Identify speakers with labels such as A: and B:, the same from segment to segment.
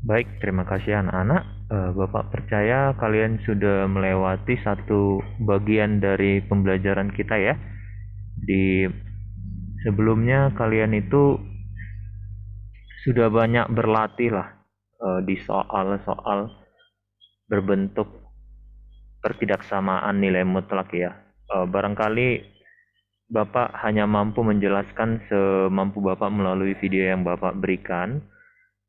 A: Baik, terima kasih anak-anak. Bapak percaya kalian sudah melewati satu bagian dari pembelajaran kita ya. Di sebelumnya kalian itu sudah banyak berlatih lah di soal-soal berbentuk pertidaksamaan nilai mutlak ya. Barangkali Bapak hanya mampu menjelaskan semampu Bapak melalui video yang Bapak berikan.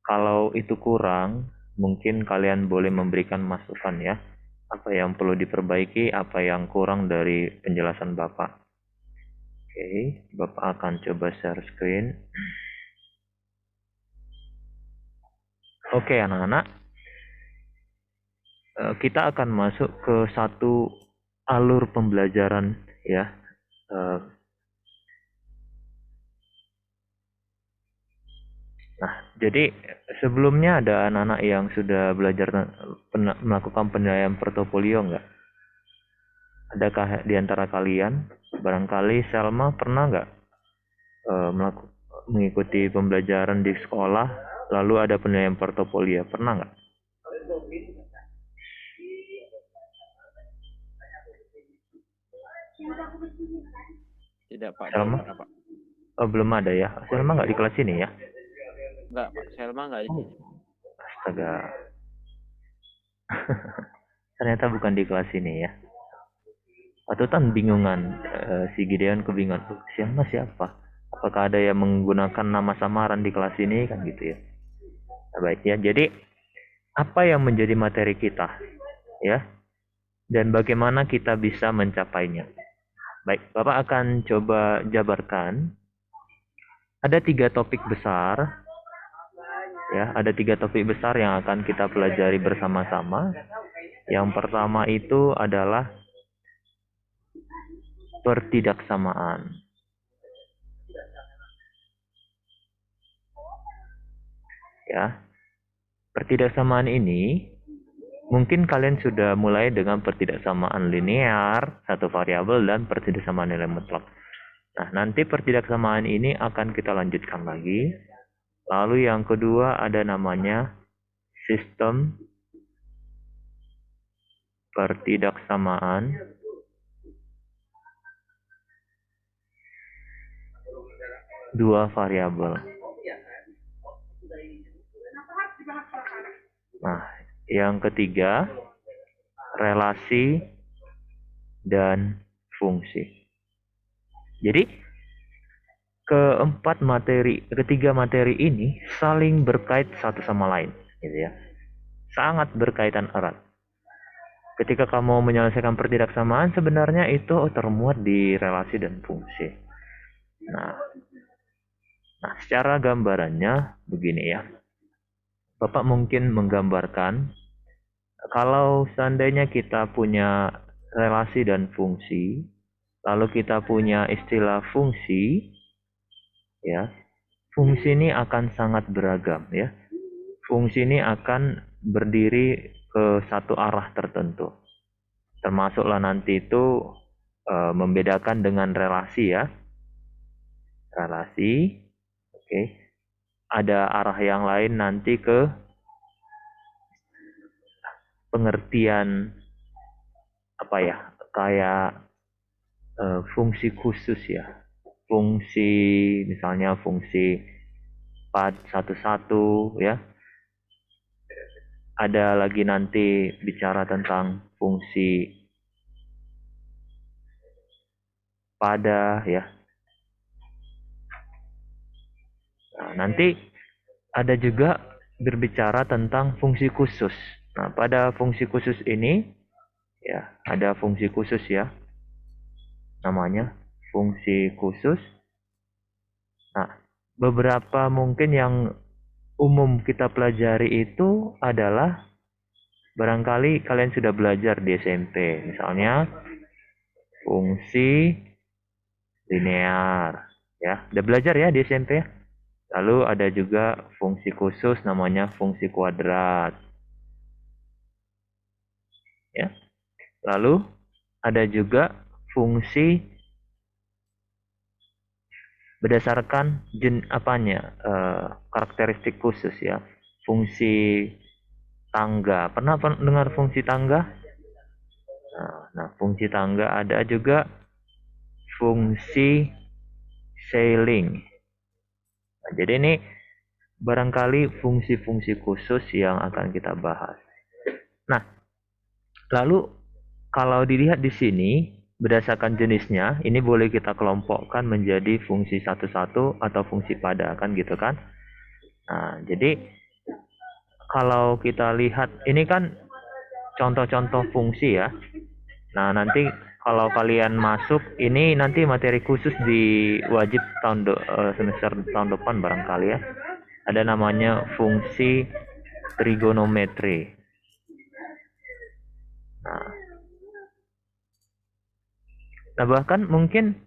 A: Kalau itu kurang, mungkin kalian boleh memberikan masukan ya. Apa yang perlu diperbaiki, apa yang kurang dari penjelasan Bapak. Oke, Bapak akan coba share screen. Oke, anak-anak. Kita akan masuk ke satu alur pembelajaran ya. Eh, Nah, jadi sebelumnya ada anak-anak yang sudah belajar melakukan penilaian portofolio nggak? Adakah di antara kalian, barangkali Selma pernah nggak mengikuti pembelajaran di sekolah, lalu ada penilaian portofolio, pernah nggak?
B: Tidak, Pak. Belum
A: Selma?
B: pernah, Pak.
A: Oh, belum ada ya. Selma nggak di kelas ini ya?
B: Enggak, Pak. Selma enggak di sini.
A: Astaga, ternyata bukan di kelas ini ya. Atau kan bingungan, si Gideon kebingungan, siapa? Apakah ada yang menggunakan nama samaran di kelas ini kan gitu ya. Nah, baik ya. Jadi apa yang menjadi materi kita ya dan bagaimana kita bisa mencapainya. Baik, Bapak akan coba jabarkan. Ada tiga topik besar ya, ada tiga topik besar yang akan kita pelajari bersama-sama. Yang pertama itu adalah pertidaksamaan. Ya, pertidaksamaan ini mungkin kalian sudah mulai dengan pertidaksamaan linear, satu variabel, dan pertidaksamaan nilai mutlak. Nah, nanti pertidaksamaan ini akan kita lanjutkan lagi. Lalu yang kedua ada namanya sistem pertidaksamaan dua variabel. Nah, yang ketiga relasi dan fungsi. Jadi ketiga materi ini saling berkait satu sama lain, gitu ya. Sangat berkaitan erat. Ketika kamu menyelesaikan pertidaksamaan, sebenarnya itu termuat di relasi dan fungsi. Nah, secara gambarannya begini ya. Bapak mungkin menggambarkan kalau seandainya kita punya relasi dan fungsi, lalu kita punya istilah fungsi, ya, fungsi ini akan sangat beragam, ya. Fungsi ini akan berdiri ke satu arah tertentu. Termasuklah nanti itu membedakan dengan relasi ya. Relasi, oke. Ada arah yang lain nanti ke pengertian apa ya? Kayak fungsi khusus ya. Fungsi misalnya fungsi pad satu-satu ya. Ada lagi nanti bicara tentang fungsi pada ya. Nah, nanti ada juga berbicara tentang fungsi khusus. Nah, pada fungsi khusus ini ya, ada fungsi khusus ya. Namanya fungsi khusus. Nah, beberapa mungkin yang umum kita pelajari itu adalah barangkali kalian sudah belajar di SMP. Misalnya fungsi linear ya. Udah belajar ya di SMP ya? Lalu ada juga fungsi khusus namanya fungsi kuadrat. Ya. Lalu ada juga fungsi berdasarkan karakteristik khusus ya. fungsi tangga. Pernah dengar fungsi tangga? Nah, fungsi tangga ada juga fungsi sailing. Nah, jadi ini barangkali fungsi-fungsi khusus yang akan kita bahas. Nah, lalu kalau dilihat di sini berdasarkan jenisnya, ini boleh kita kelompokkan menjadi fungsi satu-satu atau fungsi pada, kan gitu kan? Nah, jadi kalau kita lihat ini kan contoh-contoh fungsi ya. Nah, nanti kalau kalian masuk ini nanti materi khusus di wajib semester tahun depan barangkali ya. Ada namanya fungsi trigonometri. Nah, bahkan mungkin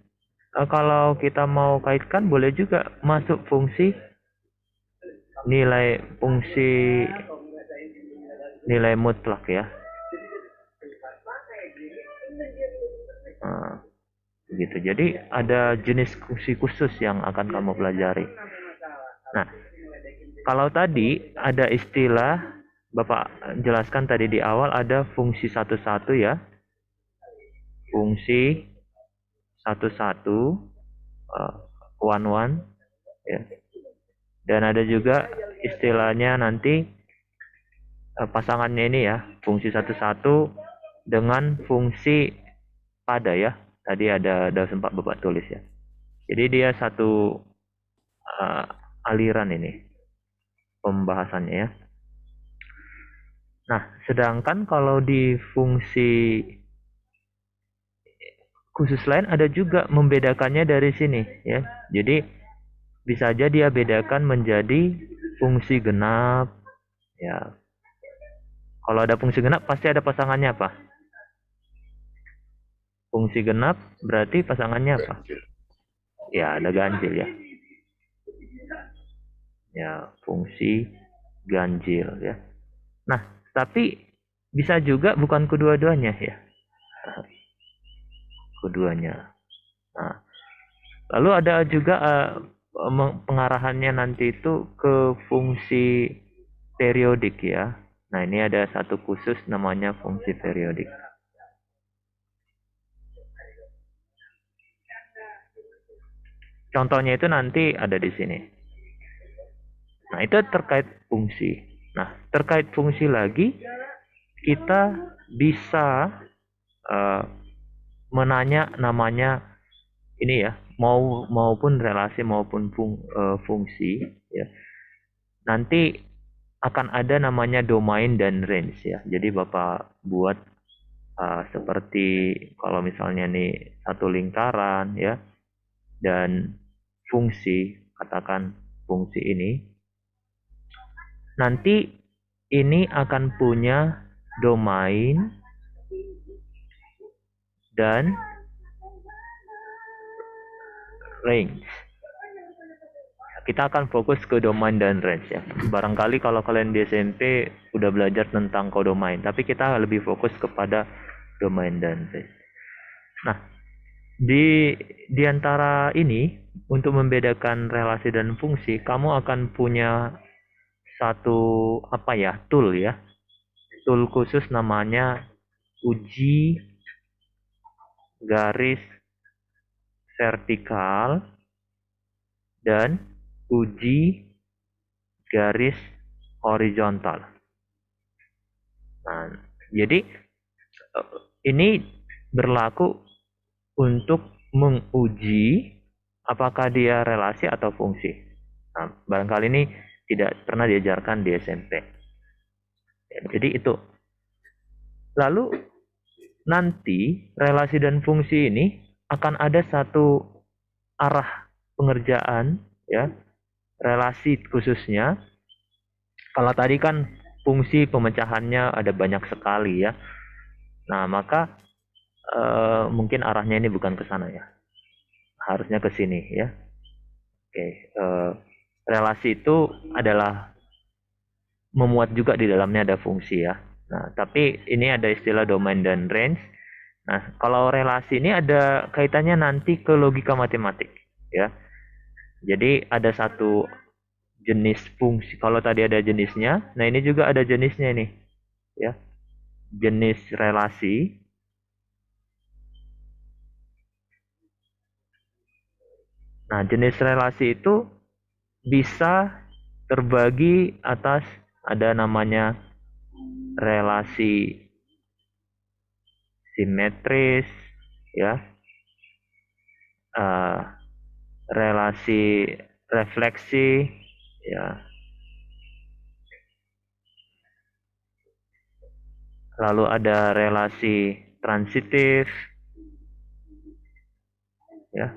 A: kalau kita mau kaitkan boleh juga masuk fungsi nilai mutlak ya. Nah, begitu. Jadi ada jenis fungsi khusus yang akan kamu pelajari. Nah, kalau tadi ada istilah Bapak jelaskan tadi di awal ada fungsi satu-satu ya. Fungsi satu-satu, one-one ya. Dan ada juga istilahnya nanti pasangannya ini ya, fungsi satu-satu dengan fungsi pada ya. Tadi ada sempat Bapak tulis ya. Jadi dia satu aliran ini pembahasannya ya. Nah, sedangkan kalau di fungsi khusus lain ada juga membedakannya dari sini ya. Jadi bisa aja dia bedakan menjadi fungsi genap ya. Kalau ada fungsi genap pasti ada pasangannya apa? Fungsi genap berarti pasangannya apa? Ya, ada ganjil ya. Ya, fungsi ganjil ya. Nah, tapi bisa juga bukan kedua-duanya ya. Keduanya. Nah, lalu ada juga pengarahannya nanti itu ke fungsi periodik ya. Nah, ini ada satu khusus namanya fungsi periodik. Contohnya itu nanti ada di sini. Nah, itu terkait fungsi. Nah, terkait fungsi lagi, kita bisa menanya namanya ini ya, maupun relasi maupun fungsi ya. Nanti akan ada namanya domain dan range ya. Jadi Bapak buat seperti kalau misalnya nih satu lingkaran ya, dan fungsi, katakan fungsi ini nanti ini akan punya domain dan range. Kita akan fokus ke domain dan range ya. Barangkali kalau kalian di SMP udah belajar tentang kodomain, tapi kita lebih fokus kepada domain dan range. Nah, di antara ini untuk membedakan relasi dan fungsi, kamu akan punya satu tool ya. Tool khusus namanya uji garis vertikal dan uji garis horizontal. Nah, jadi ini berlaku untuk menguji apakah dia relasi atau fungsi. Nah, barangkali ini tidak pernah diajarkan di SMP. Ya, jadi itu. Lalu nanti relasi dan fungsi ini akan ada satu arah pengerjaan ya, relasi khususnya. Kalau tadi kan fungsi pemecahannya ada banyak sekali ya. Nah, maka mungkin arahnya ini bukan ke sana ya. Harusnya ke sini ya. Oke, relasi itu adalah memuat juga di dalamnya ada fungsi ya. Nah, tapi ini ada istilah domain dan range. Nah, kalau relasi ini ada kaitannya nanti ke logika matematik ya. Jadi ada satu jenis fungsi. Kalau tadi ada jenisnya, nah ini juga ada jenisnya nih, ya. Jenis relasi. Nah, jenis relasi itu bisa terbagi atas ada namanya relasi simetris, ya, eh, relasi refleksi, ya, lalu ada relasi transitif, ya.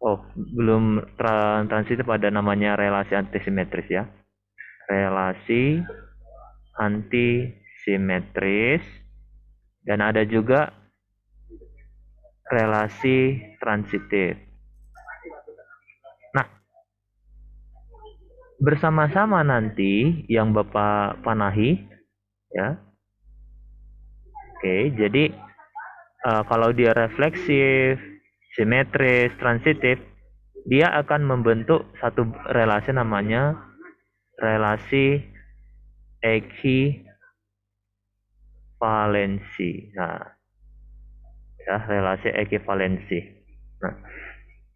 A: Oh, belum transitif, ada namanya relasi antisimetris, ya. Relasi antisimetris, dan ada juga relasi transitif. Nah, bersama-sama nanti yang Bapak panahi, ya. Oke, jadi kalau dia refleksif, simetris, transitif, dia akan membentuk satu relasi namanya relasi ekivalensi. Nah, ya, relasi ekivalensi. Nah,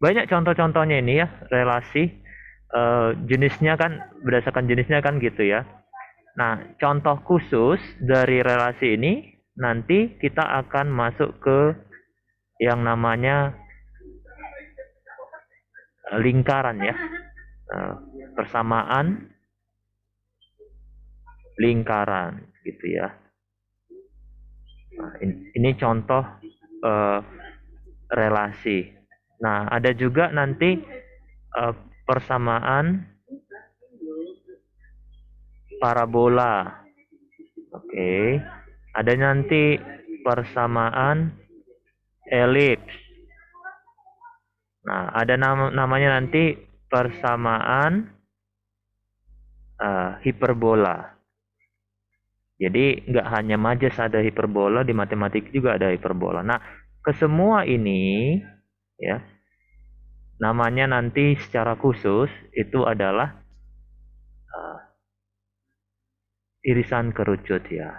A: banyak contoh-contohnya ini, ya, relasi. Jenisnya kan berdasarkan jenisnya kan gitu, ya. Nah, contoh khusus dari relasi ini nanti kita akan masuk ke yang namanya lingkaran, ya. Persamaan lingkaran gitu, ya. Nah, ini contoh relasi. Nah, ada juga nanti persamaan parabola. Oke. Ada nanti persamaan elips. Nah, ada namanya nanti persamaan hiperbola. Jadi nggak hanya majas ada hiperbola, di matematika juga ada hiperbola. Nah, kesemua ini, ya, namanya nanti secara khusus itu adalah irisan kerucut, ya.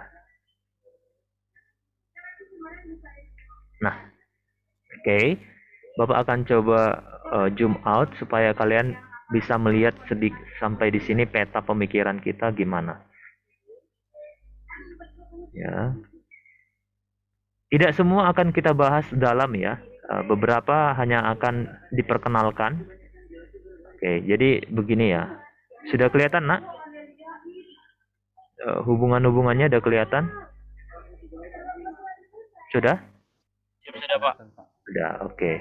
A: Nah, oke. Bapak akan coba zoom out supaya kalian bisa melihat sedikit sampai di sini peta pemikiran kita gimana. Ya. Tidak semua akan kita bahas dalam, ya. Beberapa hanya akan diperkenalkan. Oke, jadi begini, ya. Sudah kelihatan, Nak? Hubungan-hubungannya udah kelihatan? Sudah?
B: Sudah, Pak.
A: Sudah, oke.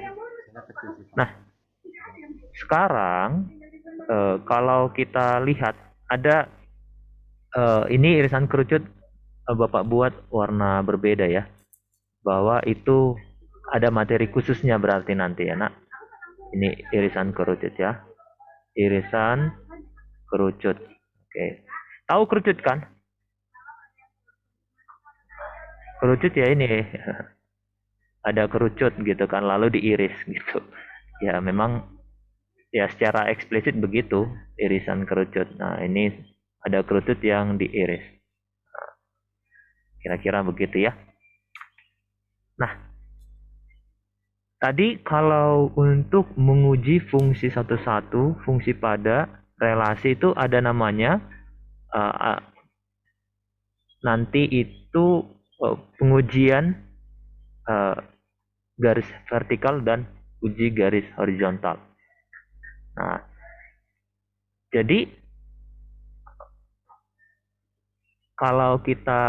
A: Nah, sekarang kalau kita lihat ada ini irisan kerucut Bapak buat warna berbeda, ya. Bahwa itu ada materi khususnya berarti nanti, ya, Nak. Ini irisan kerucut, ya. Irisan kerucut. Oke. Tahu kerucut kan? Kerucut, ya, ini. Ada kerucut gitu kan, lalu diiris gitu. Ya, memang, ya, secara eksplisit begitu irisan kerucut. Nah, ini ada kerucut yang diiris. Nah, kira-kira begitu, ya. Nah, tadi kalau untuk menguji fungsi satu-satu, fungsi pada relasi itu ada namanya nanti itu pengujian garis vertikal dan uji garis horizontal. Nah, jadi kalau kita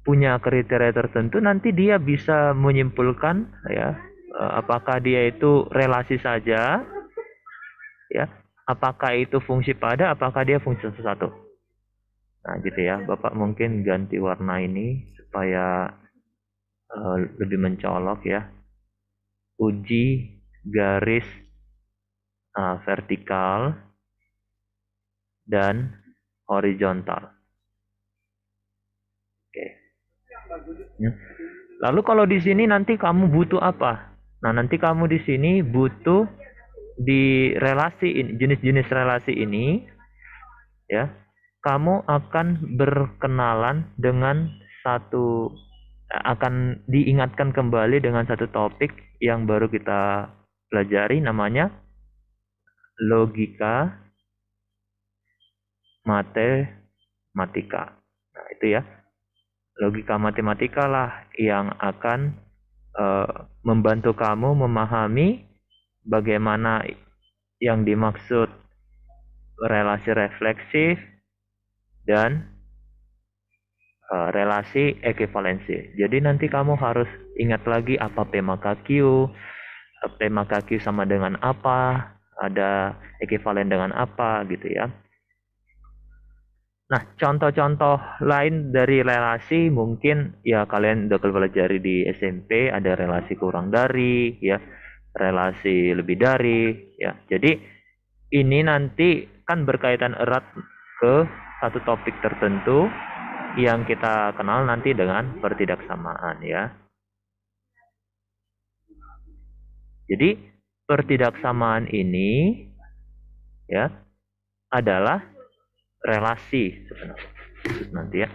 A: punya kriteria tertentu, nanti dia bisa menyimpulkan, ya, apakah dia itu relasi saja, ya, apakah itu fungsi pada, apakah dia fungsi satu-satu. Nah, gitu, ya. Bapak mungkin ganti warna ini supaya lebih mencolok, ya. Uji garis vertikal dan horizontal. Oke. Ya. Lalu kalau di sini nanti kamu butuh apa? Nah, nanti kamu di sini butuh di relasi ini, jenis-jenis relasi ini, ya, kamu akan berkenalan dengan satu, akan diingatkan kembali dengan satu topik yang baru kita pelajari, namanya logika matematika. Nah, itu ya, logika matematika lah yang akan membantu kamu memahami bagaimana yang dimaksud relasi refleksif dan relasi ekuivalensi. Jadi nanti kamu harus ingat lagi apa P maka Q, P maka Q sama dengan apa, ada ekuivalen dengan apa gitu ya. Nah, contoh-contoh lain dari relasi mungkin ya kalian udah pelajari di SMP, ada relasi kurang dari, ya, relasi lebih dari, ya. Jadi ini nanti kan berkaitan erat ke satu topik tertentu yang kita kenal nanti dengan pertidaksamaan, ya. Jadi pertidaksamaan ini, ya, adalah relasi sebenarnya nanti ya.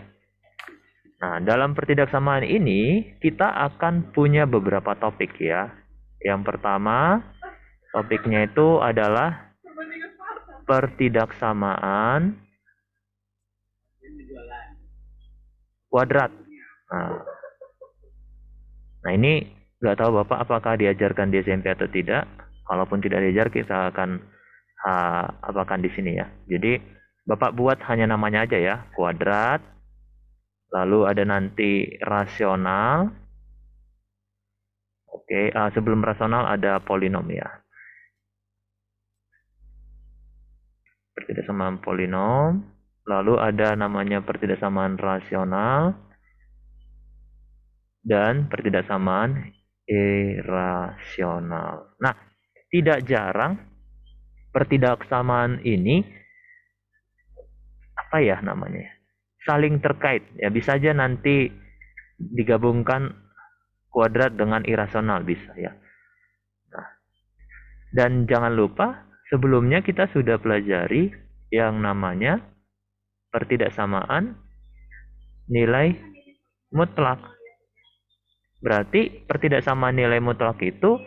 A: Nah, dalam pertidaksamaan ini kita akan punya beberapa topik ya. Yang pertama, topiknya itu adalah pertidaksamaan kuadrat. Nah ini nggak tahu Bapak apakah diajarkan di SMP atau tidak. Kalaupun tidak diajar, kita akan apakan di sini ya. Jadi Bapak buat hanya namanya aja ya, kuadrat. Lalu ada nanti rasional. Oke, sebelum rasional ada polinom ya. Pertidaksamaan polinom. Lalu ada namanya pertidaksamaan rasional. Dan pertidaksamaan irasional. Nah, tidak jarang pertidaksamaan ini apa ya namanya, saling terkait ya, bisa aja nanti digabungkan kuadrat dengan irasional bisa ya. Nah, dan jangan lupa sebelumnya kita sudah pelajari yang namanya pertidaksamaan nilai mutlak. Berarti pertidaksamaan nilai mutlak itu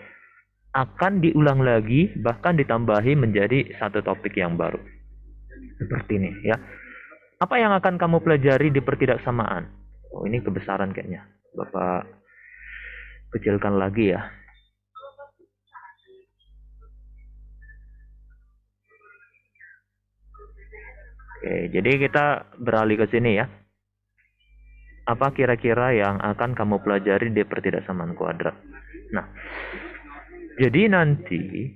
A: akan diulang lagi, bahkan ditambahi menjadi satu topik yang baru seperti ini ya. Apa yang akan kamu pelajari di pertidaksamaan? Oh, ini kebesaran kayaknya. Bapak kecilkan lagi ya. Oke, jadi kita beralih ke sini ya. Apa kira-kira yang akan kamu pelajari di pertidaksamaan kuadrat? Nah, jadi nanti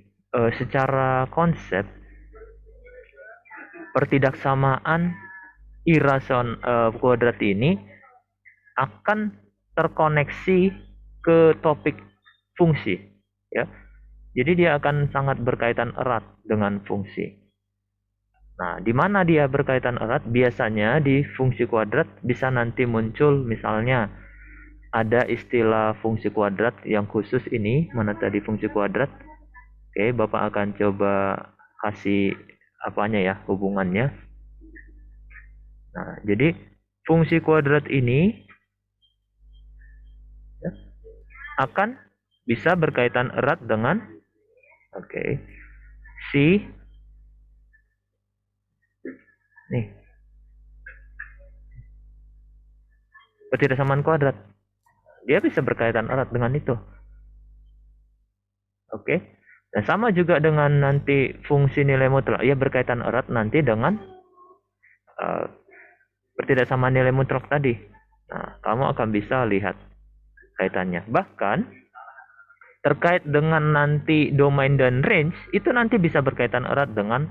A: secara konsep pertidaksamaan kuadrat ini akan terkoneksi ke topik fungsi ya. Jadi dia akan sangat berkaitan erat dengan fungsi. Nah, di mana dia berkaitan erat? Biasanya di fungsi kuadrat bisa nanti muncul misalnya ada istilah fungsi kuadrat yang khusus ini, mana tadi fungsi kuadrat. Oke, Bapak akan coba kasih apanya ya, hubungannya. Nah, jadi fungsi kuadrat ini ya, akan bisa berkaitan erat dengan si nih pertidaksamaan kuadrat. Dia bisa berkaitan erat dengan itu. Oke. Dan sama juga dengan nanti fungsi nilai mutlak. Ia berkaitan erat nanti dengan pertidaksamaan nilai mutlak tadi. Nah, kamu akan bisa lihat kaitannya. Bahkan terkait dengan nanti domain dan range itu nanti bisa berkaitan erat dengan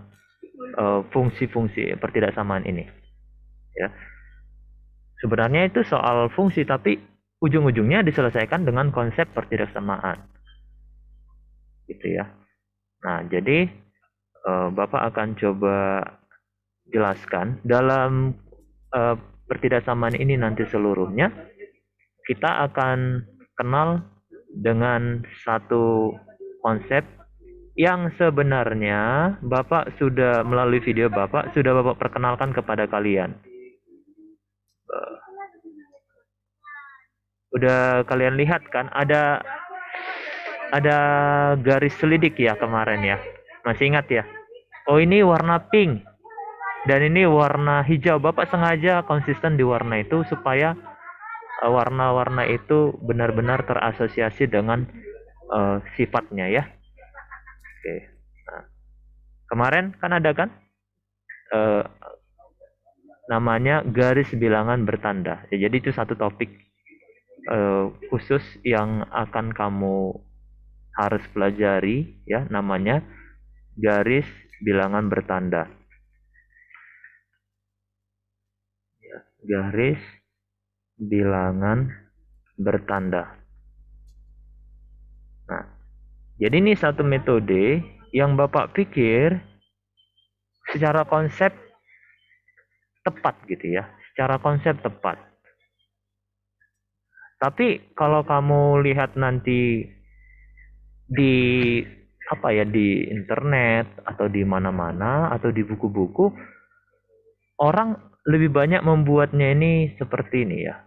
A: fungsi-fungsi pertidaksamaan ini. Ya. Sebenarnya itu soal fungsi, tapi ujung-ujungnya diselesaikan dengan konsep pertidaksamaan. Gitu ya. Nah, jadi Bapak akan coba jelaskan dalam pertidaksamaan ini nanti seluruhnya kita akan kenal dengan satu konsep yang sebenarnya Bapak sudah melalui video Bapak sudah Bapak perkenalkan kepada kalian. Udah kalian lihat kan ada garis selidik ya kemarin ya. Masih ingat ya? Oh, ini warna pink dan ini warna hijau. Bapak sengaja konsisten di warna itu supaya warna-warna itu benar-benar terasosiasi dengan sifatnya ya. Oke. Nah, kemarin kan ada kan namanya garis bilangan bertanda. Ya, jadi itu satu topik khusus yang akan kamu harus pelajari ya, namanya garis bilangan bertanda. Ya, garis bilangan bertanda. Nah, jadi ini satu metode yang Bapak pikir secara konsep tepat gitu ya, secara konsep tepat. Tapi kalau kamu lihat nanti di apa ya, di internet atau di mana-mana atau di buku-buku, orang lebih banyak membuatnya ini seperti ini ya.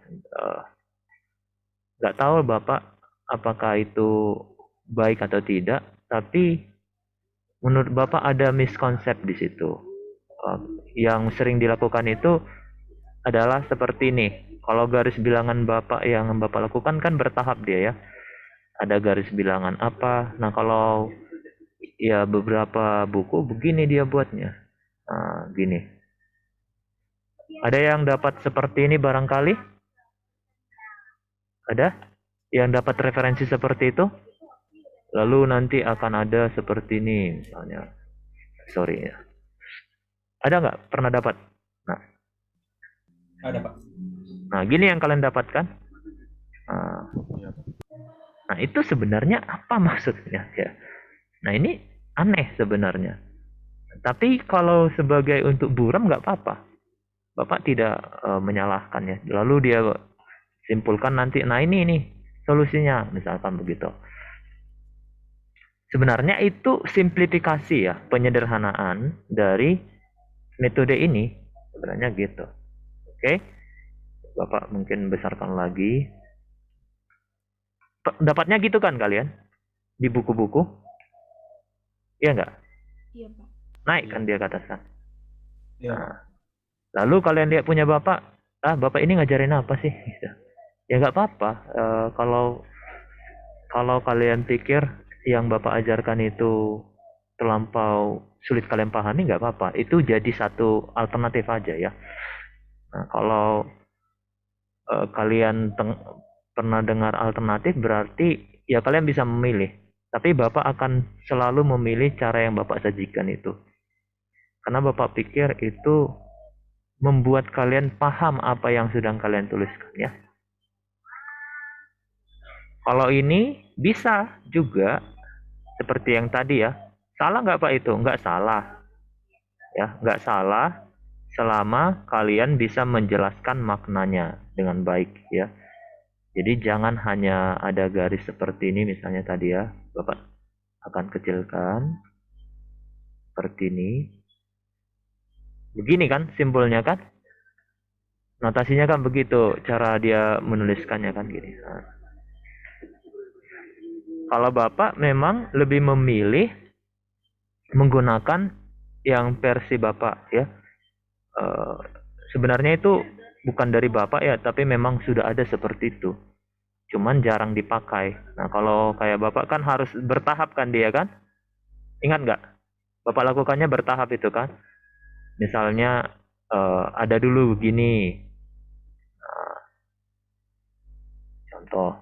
A: Nggak tahu Bapak apakah itu baik atau tidak, tapi menurut Bapak ada miskonsep di situ. Yang sering dilakukan itu adalah seperti ini. Kalau garis bilangan Bapak yang Bapak lakukan kan bertahap dia ya. Ada garis bilangan apa. Nah, kalau ya beberapa buku begini dia buatnya. Nah, gini. Ada yang dapat seperti ini barangkali? Ada? Yang dapat referensi seperti itu? Lalu nanti akan ada seperti ini misalnya. Sorry ya. Ada nggak pernah dapat? Nah.
C: Ada, Pak.
A: Nah, gini yang kalian dapatkan. Nah, itu sebenarnya apa maksudnya ya? Nah, ini aneh sebenarnya. Tapi kalau sebagai untuk buram nggak apa-apa. Bapak tidak menyalahkannya. Lalu dia simpulkan nanti, nah ini nih solusinya, misalkan begitu. Sebenarnya itu simplifikasi ya, penyederhanaan dari metode ini. Sebenarnya gitu. Oke. Bapak mungkin besarkan lagi. Dapatnya gitu kan kalian? Di buku-buku? Iya nggak?
D: Iya, Pak.
A: Naik kan dia ke atas kan?
C: Ya.
A: Nah, lalu kalian lihat punya Bapak, Bapak ini ngajarin apa sih? Gitu. Ya nggak apa-apa. Kalau kalian pikir yang Bapak ajarkan itu terlampau sulit kalian pahami, nggak apa-apa. Itu jadi satu alternatif aja ya. Nah, kalau kalian pernah dengar alternatif, berarti ya kalian bisa memilih. Tapi Bapak akan selalu memilih cara yang Bapak sajikan itu. Karena Bapak pikir itu membuat kalian paham apa yang sedang kalian tuliskan ya. Kalau ini bisa juga seperti yang tadi ya. Salah nggak Pak itu? Nggak salah. Ya, nggak salah selama kalian bisa menjelaskan maknanya dengan baik ya. Jadi jangan hanya ada garis seperti ini misalnya tadi ya. Bapak akan kecilkan seperti ini. Begini kan simbolnya kan? Notasinya kan begitu cara dia menuliskannya kan gini. Nah. Kalau Bapak memang lebih memilih menggunakan yang versi Bapak ya. Sebenarnya itu bukan dari Bapak ya, tapi memang sudah ada seperti itu. Cuman jarang dipakai. Nah, kalau kayak Bapak kan harus bertahap kan dia kan? Ingat nggak? Bapak lakukannya bertahap itu kan? Misalnya ada dulu begini. Nah, contoh.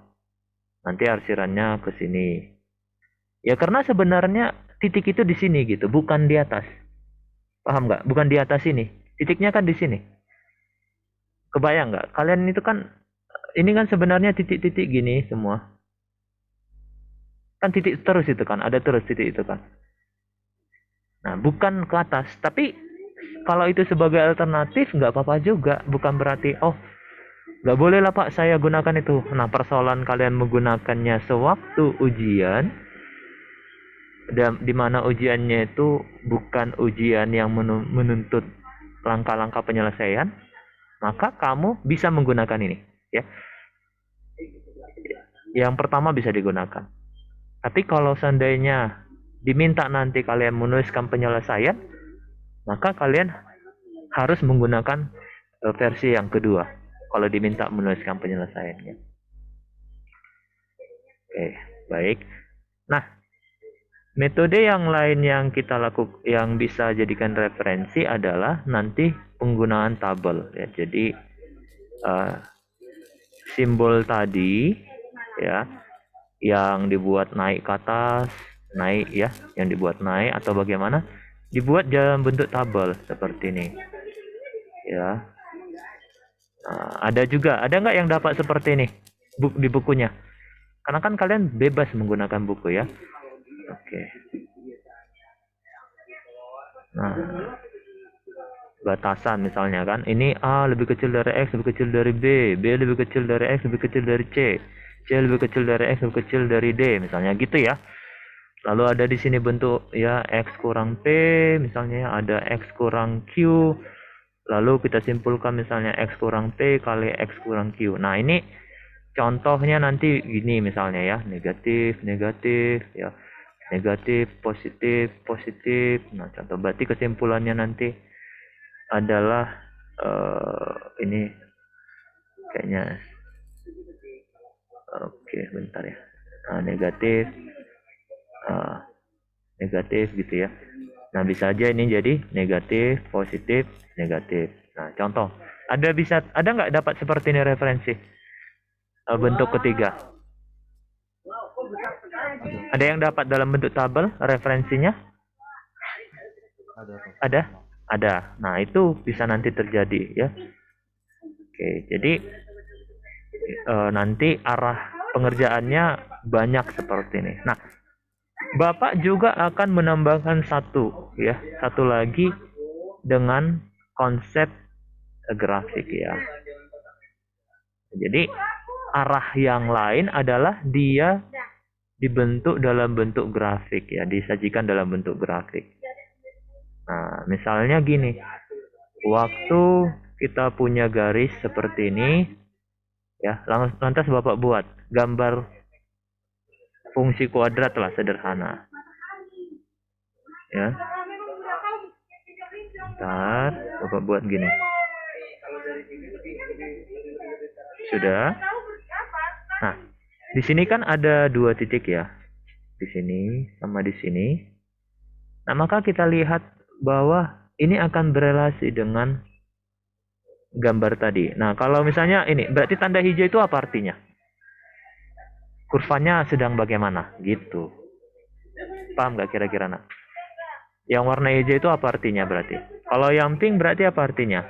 A: Nanti arsirannya ke sini. Ya karena sebenarnya titik itu di sini gitu, bukan di atas. Paham nggak? Bukan di atas ini. Titiknya kan di sini. Kebayang nggak? Kalian itu kan, ini kan sebenarnya titik-titik gini semua. Kan titik terus itu kan, ada terus titik itu kan. Nah, bukan ke atas. Tapi kalau itu sebagai alternatif nggak apa-apa juga. Bukan berarti, oh nggak boleh lah Pak saya gunakan itu. Nah, persoalan kalian menggunakannya sewaktu ujian, Dan di mana ujiannya itu bukan ujian yang menuntut langkah-langkah penyelesaian, maka kamu bisa menggunakan ini, ya. Yang pertama bisa digunakan. Tapi kalau seandainya diminta nanti kalian menuliskan penyelesaian, maka kalian harus menggunakan versi yang kedua kalau diminta menuliskan penyelesaiannya. Oke, baik. Nah, metode yang lain yang kita lakukan yang bisa jadikan referensi adalah nanti penggunaan tabel, ya. Jadi simbol tadi, ya, yang dibuat naik ke atas, naik, ya, yang dibuat naik atau bagaimana, dibuat dalam bentuk tabel seperti ini, ya. Nah, ada nggak yang dapat seperti ini di bukunya? Karena kan kalian bebas menggunakan buku, ya. Oke. Nah, batasan misalnya kan, ini A lebih kecil dari X, lebih kecil dari B, B lebih kecil dari X, lebih kecil dari C, C lebih kecil dari X, lebih kecil dari D, misalnya gitu, ya. Lalu ada di sini bentuk, ya, X kurang P, misalnya ada X kurang Q, lalu kita simpulkan misalnya X kurang P kali X kurang Q. Nah, ini contohnya nanti gini misalnya, ya, negatif, negatif, ya, negatif, positif, positif. Nah, contoh berarti kesimpulannya nanti adalah ini kayaknya, oke, bentar, ya. Nah, negatif, negatif gitu, ya. Nah, bisa aja ini jadi negatif, positif, negatif. Nah, contoh, ada nggak dapat seperti ini referensi bentuk ketiga? Ada yang dapat dalam bentuk tabel referensinya? Ada? Ada. Nah, itu bisa nanti terjadi, ya. Oke, jadi nanti arah pengerjaannya banyak seperti ini. Nah, Bapak juga akan menambahkan satu, ya, satu lagi dengan konsep grafik, ya. Jadi arah yang lain adalah dia dibentuk dalam bentuk grafik, ya, disajikan dalam bentuk grafik. Nah, misalnya gini, waktu kita punya garis seperti ini, ya, lantas Bapak buat gambar fungsi kuadrat lah, sederhana, ya. Bentar, Bapak buat gini. Sudah. Nah, di sini kan ada dua titik, ya, di sini sama di sini. Nah, maka kita lihat bahwa ini akan berelasi dengan gambar tadi. Nah, kalau misalnya ini, berarti tanda hijau itu apa artinya? Kurvanya sedang bagaimana? Gitu. Paham nggak kira-kira, nak? Yang warna hijau itu apa artinya berarti? Kalau yang pink berarti apa artinya?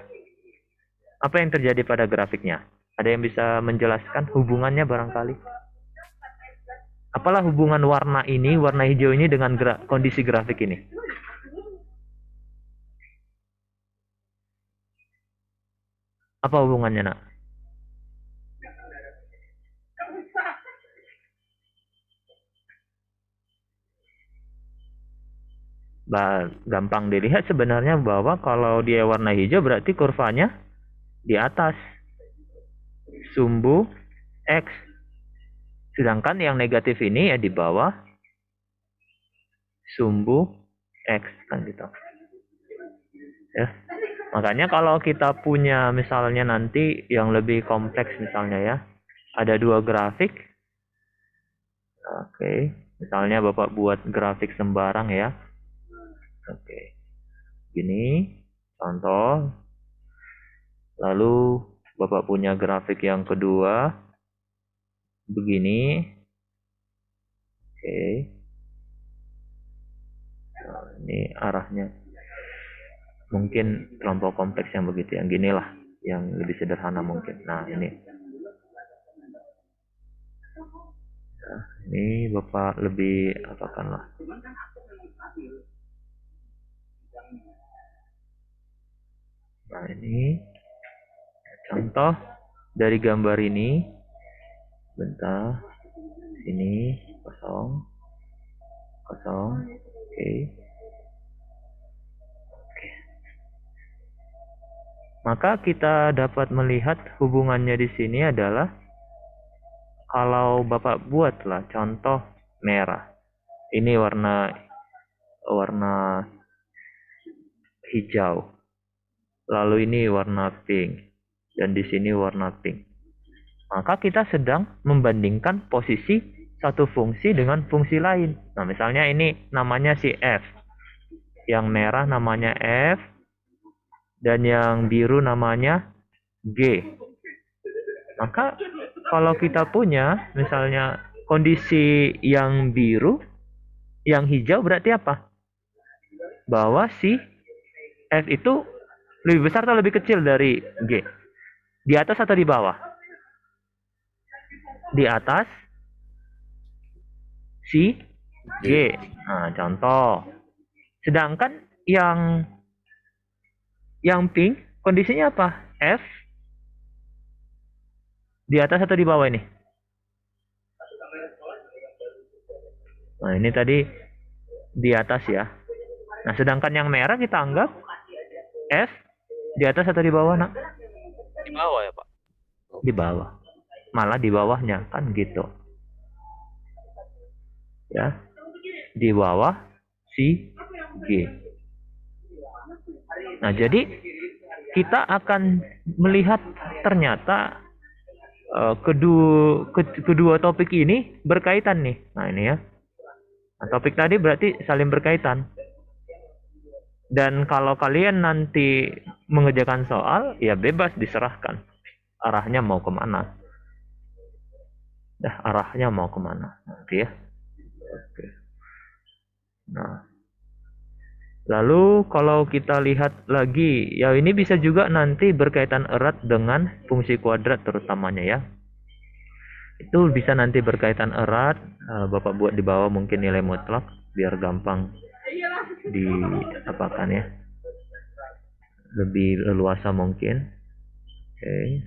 A: Apa yang terjadi pada grafiknya? Ada yang bisa menjelaskan hubungannya barangkali? Apalah hubungan warna ini, warna hijau ini dengan kondisi grafik ini? Apa hubungannya, nak? Gampang dilihat sebenarnya bahwa kalau dia warna hijau berarti kurvanya di atas sumbu X. Sedangkan yang negatif ini, ya, di bawah sumbu X, kan gitu. Ya. Makanya kalau kita punya misalnya nanti yang lebih kompleks misalnya, ya, ada dua grafik. Oke, misalnya Bapak buat grafik sembarang, ya. Oke. Gini contoh. Lalu Bapak punya grafik yang kedua begini. Oke. Nah, ini arahnya mungkin terlampau kompleks yang begitu, yang gini lah, yang lebih sederhana mungkin. Nah, ini Bapak lebih apakan lah. Nah, ini contoh dari gambar ini. Bentar, ini kosong. kosong. Oke. Maka kita dapat melihat hubungannya di sini adalah kalau Bapak buatlah contoh merah. Ini warna warna hijau. Lalu ini warna pink dan di sini warna pink. Maka kita sedang membandingkan posisi satu fungsi dengan fungsi lain. Nah, misalnya ini namanya si F. Yang merah namanya F dan yang biru namanya G. Maka kalau kita punya misalnya kondisi yang biru, yang hijau berarti apa? Bahwa si F itu lebih besar atau lebih kecil dari G? Di atas atau di bawah? Di atas si G. Nah, contoh. Sedangkan yang pink kondisinya apa? F di atas atau di bawah ini? Nah, ini tadi di atas ya. Nah, sedangkan yang merah kita anggap F di atas atau di bawah, nak?
B: Di bawah ya, Pak.
A: Di bawah. Malah di bawahnya, kan gitu. Ya. Di bawah si G. Nah, jadi kita akan melihat ternyata kedua topik ini berkaitan nih. Nah, ini ya. Nah, topik tadi berarti saling berkaitan. Dan kalau kalian nanti mengerjakan soal, ya bebas diserahkan. Arahnya mau kemana. Arahnya mau kemana. Nanti ya. Oke. Nah. Lalu kalau kita lihat lagi, ya ini bisa juga nanti berkaitan erat dengan fungsi kuadrat terutamanya ya. Itu bisa nanti berkaitan erat. Bapak buat di bawah mungkin nilai mutlak biar gampang diapakan ya, lebih leluasa mungkin. Oke.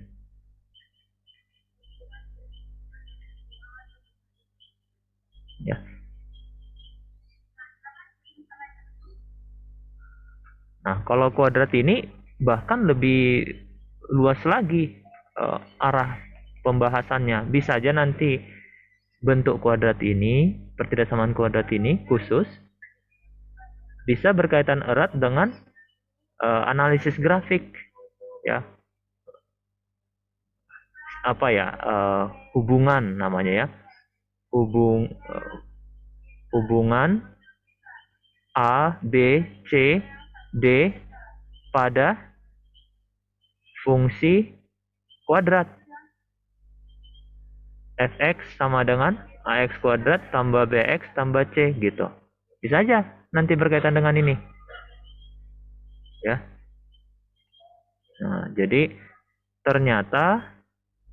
A: Ya. Nah, kalau kuadrat ini bahkan lebih luas lagi arah pembahasannya. Bisa aja nanti bentuk kuadrat ini, pertidaksamaan kuadrat ini khusus bisa berkaitan erat dengan analisis grafik ya. Apa ya? Hubungan namanya ya. Hubungan A, B, C, D pada fungsi kuadrat. Fx sama dengan ax kuadrat tambah bx tambah c gitu. Bisa aja nanti berkaitan dengan ini. Ya. Nah, jadi ternyata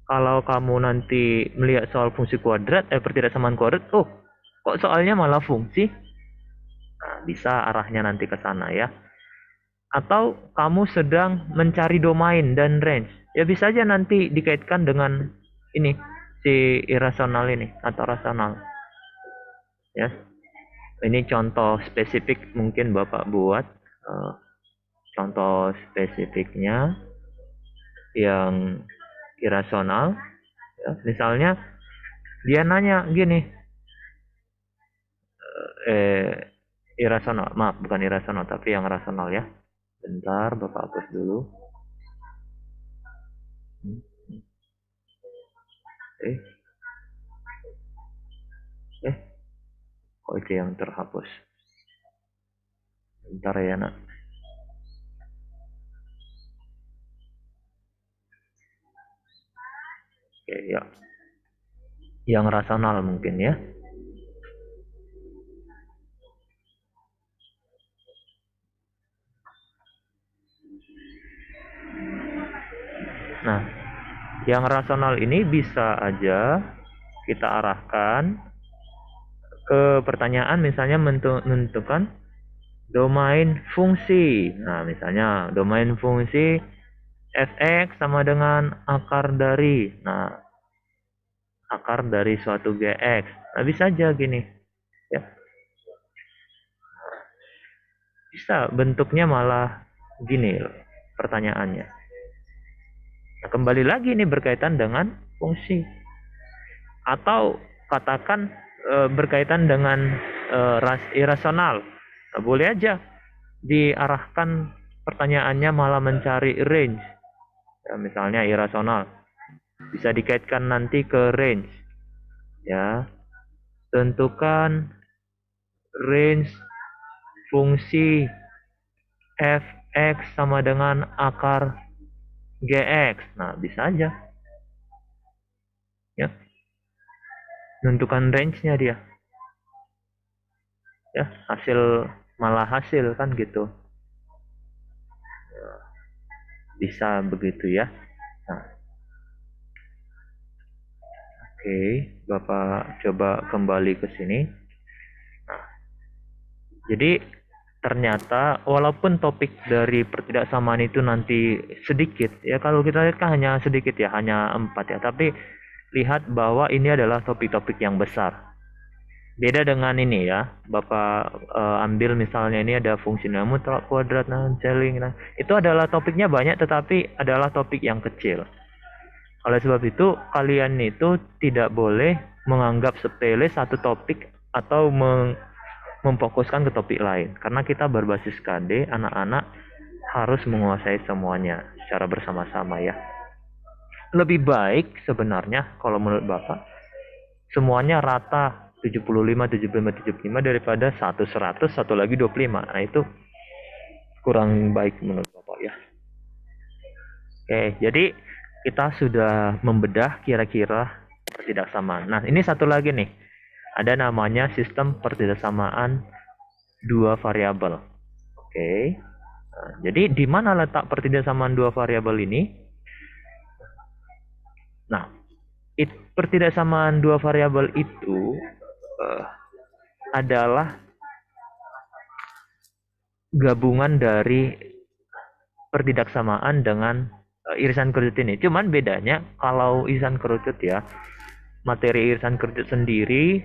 A: kalau kamu nanti melihat soal fungsi kuadrat, pertidaksamaan kuadrat, oh, kok soalnya malah fungsi? Nah, bisa arahnya nanti ke sana ya. Atau kamu sedang mencari domain dan range. Ya bisa aja nanti dikaitkan dengan ini, si irasional ini atau rasional. Ya. Ini contoh spesifik mungkin Bapak buat. Contoh spesifiknya yang irasional. Ya, misalnya dia nanya gini. Irasional, maaf bukan irasional tapi yang rasional ya. Bentar, Bapak hapus dulu. Kok itu yang terhapus? Bentar ya, nak. Oke, ya. Yang rasional mungkin ya. Nah, yang rasional ini bisa aja kita arahkan ke pertanyaan misalnya menentukan domain fungsi. Nah, misalnya domain fungsi fx sama dengan akar dari. Nah, akar dari suatu gx. Nah, bisa aja gini. Ya. Bisa bentuknya malah gini loh pertanyaannya. Nah, kembali lagi ini berkaitan dengan fungsi. Atau katakan berkaitan dengan irasional. Nah, boleh aja diarahkan pertanyaannya malah mencari range. Ya, misalnya irasional. Bisa dikaitkan nanti ke range. Ya, tentukan range fungsi fx sama dengan akar gx. Nah, bisa aja ya, tentukan range-nya dia. Ya, malah hasil kan gitu. Bisa begitu ya. Nah, oke, Bapak coba kembali ke sini. Nah, jadi ternyata walaupun topik dari pertidaksamaan itu nanti sedikit ya, kalau kita lihat kan hanya sedikit ya, hanya 4 ya, tapi lihat bahwa ini adalah topik-topik yang besar. Beda dengan ini ya, Bapak ambil misalnya ini ada fungsional mutlak, kuadrat, non-scaling. Nah, itu adalah topiknya banyak tetapi adalah topik yang kecil. Oleh sebab itu, kalian itu tidak boleh menganggap sepele satu topik atau memfokuskan ke topik lain. Karena kita berbasis KD, anak-anak harus menguasai semuanya secara bersama-sama ya. Lebih baik sebenarnya kalau menurut Bapak, semuanya rata 75, 75, 75 daripada 100, satu lagi 25. Nah, itu kurang baik menurut Bapak ya. Oke, jadi kita sudah membedah kira-kira pertidaksamaan. Nah, ini satu lagi nih. Ada namanya sistem pertidaksamaan dua variabel. Oke. Nah, jadi di mana letak pertidaksamaan dua variabel ini? Nah, pertidaksamaan dua variabel itu adalah gabungan dari pertidaksamaan dengan irisan kerucut ini. Cuman bedanya kalau irisan kerucut ya, materi irisan kerucut sendiri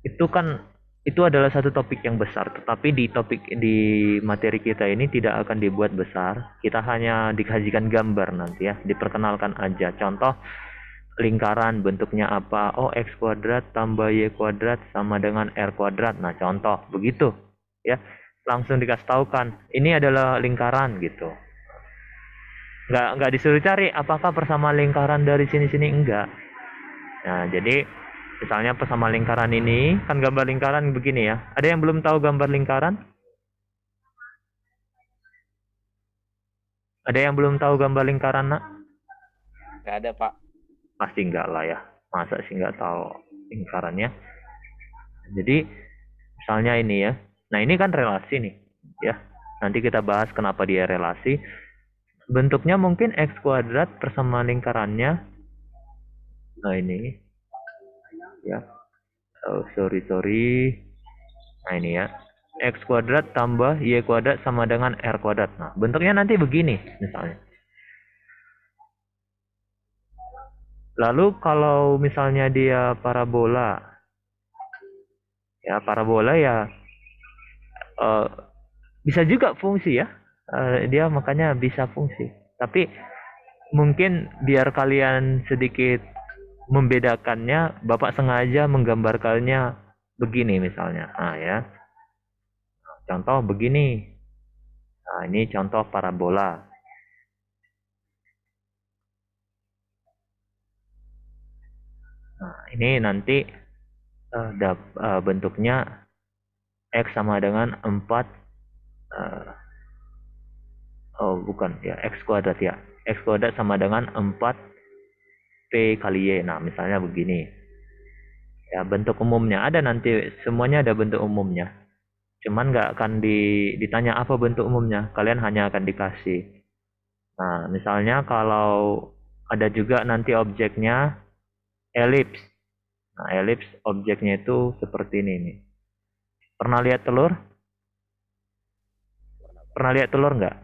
A: itu kan itu adalah satu topik yang besar, tetapi di materi kita ini tidak akan dibuat besar. Kita hanya dikajikan gambar nanti ya, diperkenalkan aja. Contoh lingkaran bentuknya apa? Oh, x kuadrat tambah y kuadrat sama dengan r kuadrat. Nah, contoh begitu ya. Langsung dikasih tahu kan, ini adalah lingkaran gitu. Nggak disuruh cari apakah persamaan lingkaran dari sini-sini, enggak. Nah, jadi misalnya persamaan lingkaran ini, kan gambar lingkaran begini ya. Ada yang belum tahu gambar lingkaran? Ada yang belum tahu gambar lingkaran, nak?
B: Nggak ada, Pak.
A: Pasti enggak lah ya. Masa sih nggak tahu lingkarannya? Jadi, misalnya ini ya. Nah, ini kan relasi nih, ya. Nanti kita bahas kenapa dia relasi. Bentuknya mungkin x kuadrat persamaan lingkarannya. Nah, ini ya. Oh, sorry. Nah, ini ya. X kuadrat tambah Y kuadrat sama dengan R kuadrat. Nah, bentuknya nanti begini misalnya. Lalu kalau misalnya dia parabola. Ya, parabola ya bisa juga fungsi ya. Dia makanya bisa fungsi. Tapi mungkin biar kalian sedikit membedakannya, Bapak sengaja menggambarkannya begini misalnya. Nah, ya. Contoh begini. Nah, ini contoh parabola. Nah, ini nanti bentuknya X sama dengan 4 oh bukan ya, X kuadrat ya. X kuadrat sama dengan 4 P kali Y. Nah, misalnya begini. Ya, bentuk umumnya ada nanti, semuanya ada bentuk umumnya. Cuman nggak akan ditanya apa bentuk umumnya, kalian hanya akan dikasih. Nah, misalnya kalau ada juga nanti objeknya elips. Nah, elips objeknya itu seperti ini nih. Pernah lihat telur? Pernah lihat telur nggak?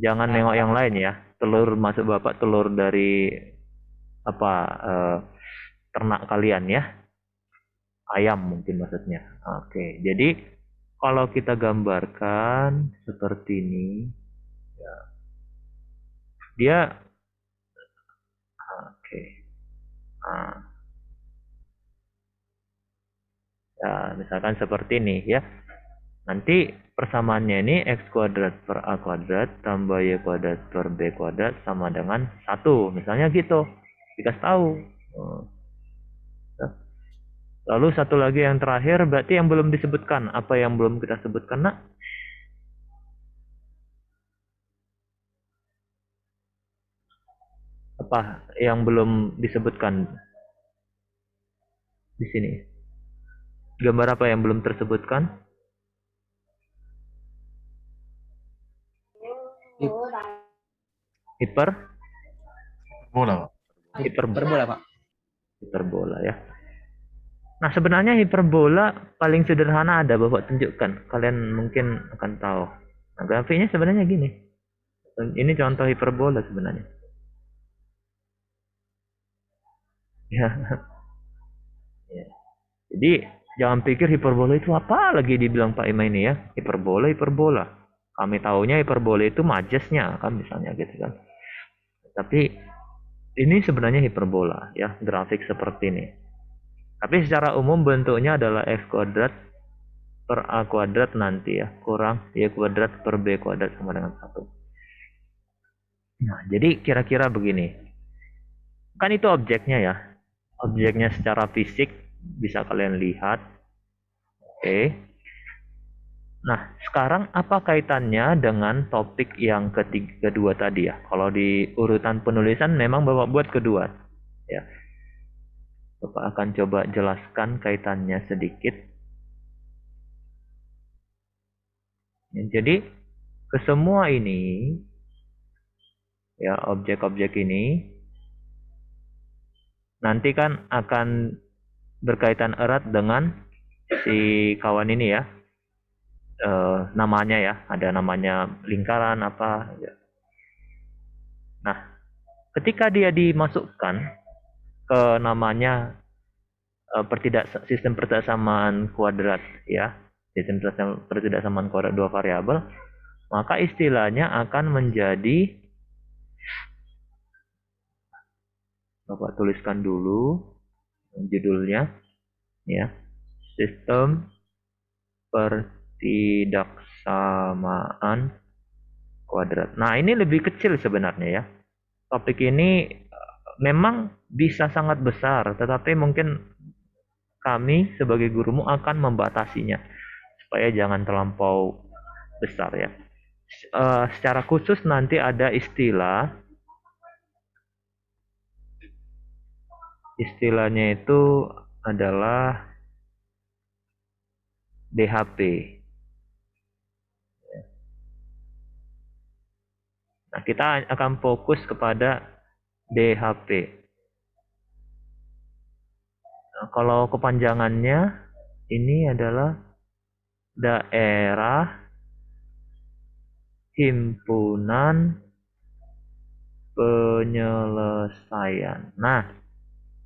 A: Jangan nengok yang lain ya. Telur masuk Bapak telur dari apa ternak kalian ya. Ayam mungkin maksudnya. Oke, jadi kalau kita gambarkan seperti ini, ya, dia oke. Nah, ya, misalkan seperti ini ya. Nanti persamaannya ini x kuadrat per a kuadrat tambah y kuadrat per b kuadrat sama dengan 1. Misalnya gitu. Dikasih tahu. Oh, ya. Lalu satu lagi yang terakhir berarti yang belum disebutkan. Apa yang belum kita sebutkan, nak? Apa yang belum disebutkan di sini? Gambar apa yang belum tersebutkan? Hiper,
D: Bola, Pak.
C: Hiperbola, Pak.
A: hiperbola ya. Nah, sebenarnya hiperbola paling sederhana ada Bapak tunjukkan. Kalian mungkin akan tahu. Nah, grafiknya sebenarnya gini. Ini contoh hiperbola sebenarnya. Ya, ya. Jadi jangan pikir hiperbola itu apa lagi dibilang Pak Ima ini ya. Hiperbola, hiperbola. Kami taunya hiperbola itu majusnya kan misalnya gitu kan. Tapi ini sebenarnya hiperbola ya, grafik seperti ini. Tapi secara umum bentuknya adalah f kuadrat per a kuadrat nanti ya, kurang y kuadrat per b kuadrat sama dengan 1. Nah, jadi kira-kira begini. Kan itu objeknya ya. Objeknya secara fisik bisa kalian lihat. Oke. Nah, sekarang apa kaitannya dengan topik yang kedua tadi ya? Kalau di urutan penulisan memang Bapak buat kedua. Ya. Bapak akan coba jelaskan kaitannya sedikit. Ya, jadi kesemua ini ya objek-objek ini nanti kan akan berkaitan erat dengan si kawan ini ya. Namanya ya, ada namanya lingkaran apa ya. Nah, ketika dia dimasukkan ke namanya sistem pertidaksamaan kuadrat ya, sistem pertidaksamaan kuadrat dua variabel, maka istilahnya akan menjadi, Bapak tuliskan dulu judulnya ya, sistem pertidaksamaan kuadrat. Nah, ini lebih kecil sebenarnya ya. Topik ini memang bisa sangat besar, tetapi mungkin kami sebagai gurumu akan membatasinya supaya jangan terlampau besar ya. Secara khusus nanti ada istilahnya itu adalah DHP. Nah, kita akan fokus kepada DHP. Nah, kalau kepanjangannya ini adalah daerah himpunan penyelesaian. Nah,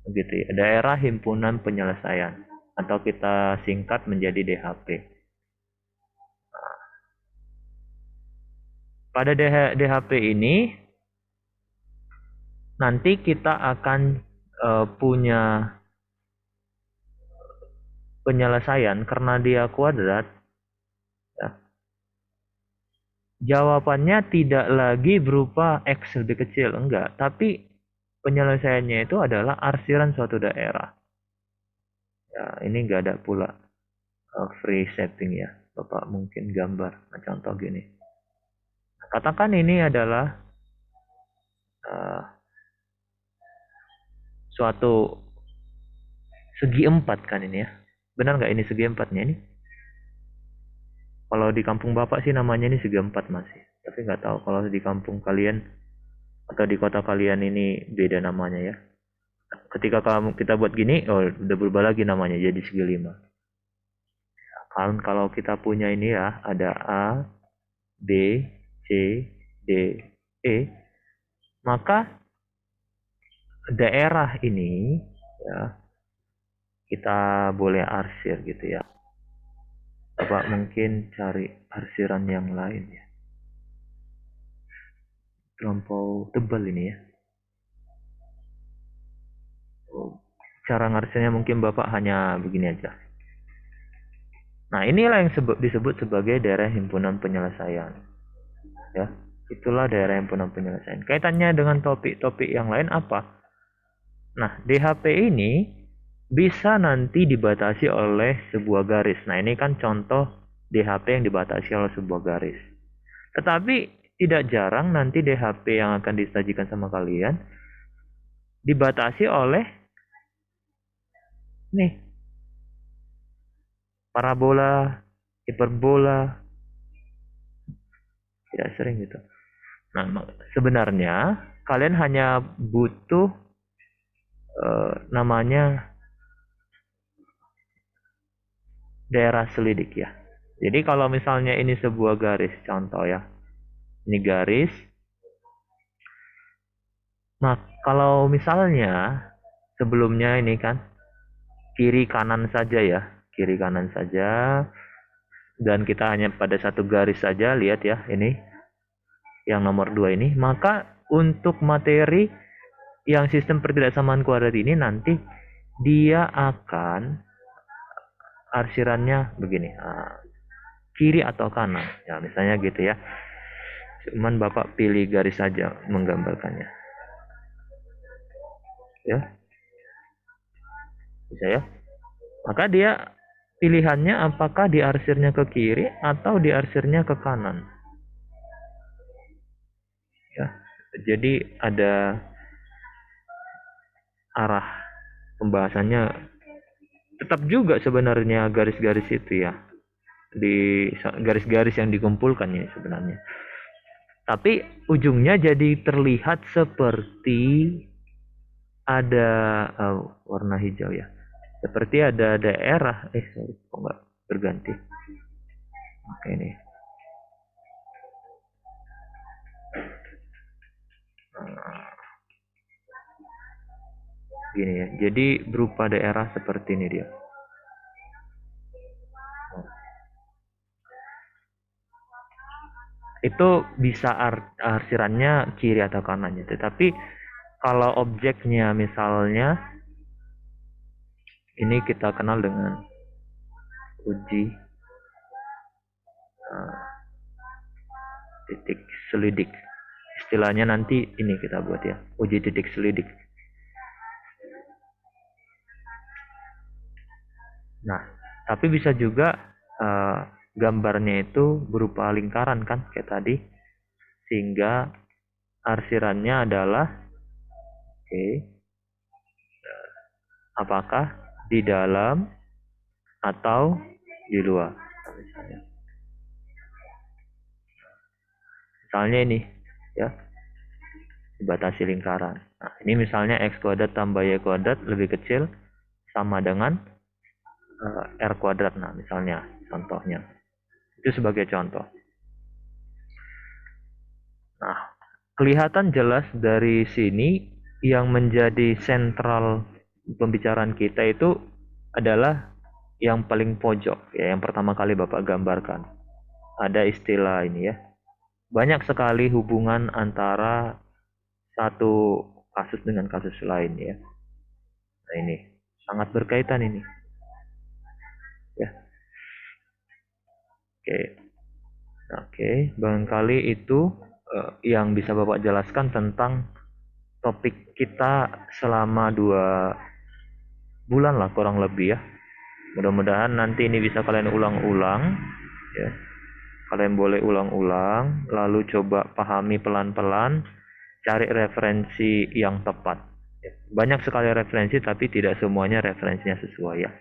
A: begitu ya. Daerah himpunan penyelesaian atau kita singkat menjadi DHP. Nah, pada DHP ini nanti kita akan punya penyelesaian karena dia kuadrat ya. Jawabannya tidak lagi berupa X lebih kecil, enggak, tapi penyelesaiannya itu adalah arsiran suatu daerah ya. Ini enggak ada pula free shaping ya. Bapak mungkin gambar nah, contoh gini, katakan ini adalah suatu segi empat kan ini ya. Benar nggak ini segi empatnya ini? Kalau di kampung Bapak sih namanya ini segi empat masih. Tapi nggak tahu kalau di kampung kalian atau di kota kalian ini beda namanya ya. Ketika kita buat gini, oh udah berubah lagi namanya jadi segi lima. Kan kalau kita punya ini ya, ada A, B, C, D, E, maka daerah ini ya kita boleh arsir gitu ya. Bapak mungkin cari arsiran yang lain ya. Terlampau tebal ini ya. Oh, cara ngarsirnya mungkin Bapak hanya begini aja. Nah, inilah yang disebut sebagai daerah himpunan penyelesaian. Ya, itulah daerah himpunan penyelesaian. Kaitannya dengan topik-topik yang lain apa? Nah, DHP ini bisa nanti dibatasi oleh sebuah garis. Nah, ini kan contoh DHP yang dibatasi oleh sebuah garis. Tetapi tidak jarang nanti DHP yang akan disajikan sama kalian dibatasi oleh nih parabola, hiperbola, tidak sering gitu. Nah, sebenarnya kalian hanya butuh namanya daerah selidik ya. Jadi kalau misalnya ini sebuah garis contoh ya, ini garis. Nah, kalau misalnya sebelumnya ini kan kiri kanan saja ya, kiri kanan saja, dan kita hanya pada satu garis saja, lihat ya ini yang nomor 2 ini, maka untuk materi yang sistem pertidaksamaan kuadrat ini nanti dia akan arsirannya begini, kiri atau kanan ya, misalnya gitu ya. Cuman Bapak pilih garis saja menggambarkannya ya, bisa ya. Maka dia pilihannya apakah diarsirnya ke kiri atau diarsirnya ke kanan ya. Jadi ada arah pembahasannya, tetap juga sebenarnya garis-garis itu ya, di garis-garis yang dikumpulkan ya sebenarnya, tapi ujungnya jadi terlihat seperti ada warna hijau ya, seperti ada daerah sorry kok nggak berganti. Oke nih, gini ya, jadi berupa daerah seperti ini dia. Itu bisa arsirannya kiri atau kanannya, tetapi kalau objeknya misalnya ini kita kenal dengan uji titik selidik, istilahnya nanti ini kita buat ya, uji titik selidik. Nah, tapi bisa juga gambarnya itu berupa lingkaran kan kayak tadi, sehingga arsirannya adalah apakah di dalam atau di luar. Misalnya ini ya, dibatasi lingkaran. Nah, ini misalnya x kuadrat tambah y kuadrat lebih kecil sama dengan r kuadrat. Nah, misalnya contohnya itu sebagai contoh. Nah, kelihatan jelas dari sini yang menjadi sentral pembicaraan kita itu adalah yang paling pojok ya, yang pertama kali Bapak gambarkan. Ada istilah ini ya. Banyak sekali hubungan antara satu kasus dengan kasus lain ya. Nah, ini sangat berkaitan ini. Ya. Oke. Oke, barangkali itu yang bisa Bapak jelaskan tentang topik kita selama 2 bulan lah kurang lebih ya. Mudah-mudahan nanti ini bisa kalian ulang-ulang ya. Kalian boleh ulang-ulang, lalu coba pahami pelan-pelan, cari referensi yang tepat. Banyak sekali referensi, tapi tidak semuanya referensinya sesuai ya.